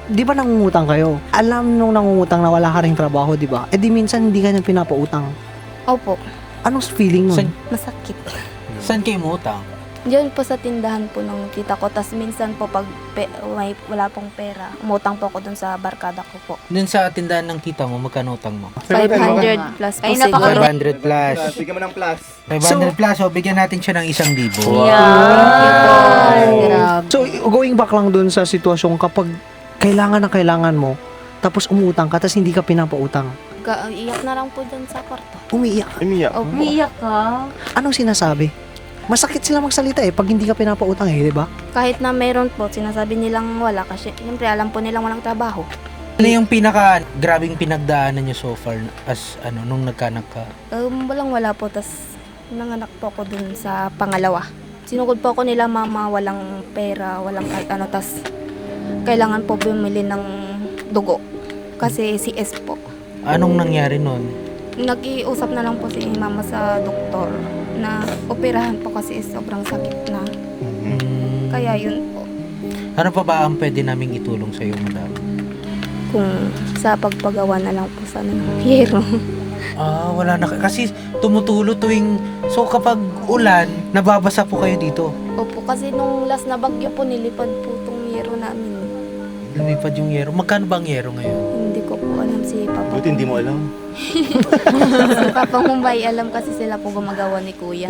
di ba nangungutang kayo? Alam nung nangungutang na wala ka ring trabaho, di ba? Eh di minsan hindi ka nang pinapautang. Opo, Anong feeling nun? San, masakit. saan kayo umutang? Diyan po sa tindahan po ng tita ko. Tas minsan po pag wala pong pera, umutang po ako dun sa barkada ko po. Dun sa tindahan ng kita mo, magkano utang mo? 500 plus po Ay, siguro. 500 plus. Bigyan mo ng plus. 500 plus, so bigyan natin siya ng 1,000. Grabe. So, going back lang dun sa sitwasyon kapag kailangan na kailangan mo, tapos umutang ka, tapos hindi ka pinapautang. Iyak na lang po dyan sa kwarto. Umiiyak. Umiyak. Opo. Umiiyak ka? Anong sinasabi? Masakit sila magsalita pag hindi ka pinapautang di ba? Kahit na meron po, sinasabi nilang wala kasi siyempre alam po nilang walang trabaho. Ano yung pinaka grabing pinagdaanan niyo so far as nung nagkanak ka? Wala po, tas nanganak po ako dun sa pangalawa. Sinugod po ako nila mama, walang pera, walang kahit ano, tas kailangan po bumili ng dugo kasi CS po. Anong nangyari nun? Nag-iusap na lang po si mama sa doktor na operahan po kasi sobrang sakit na. Kaya yun po, Ano pa ba ang pwede naming itulong sa iyo, madam? kung sa pagpagawa na lang po sa hiyero. Wala na. Kasi tumutulo tuwing... So kapag ulan, nababasa po kayo dito. Opo, kasi nung last na bagyo po, nilipad po itong hiyero namin. Lumipad yung yero. Magkano ba ang yero ngayon? Hindi ko po alam si Papa. Buti hindi mo alam. Si Papa Mumbai, alam kasi sila po gumagawa ni Kuya.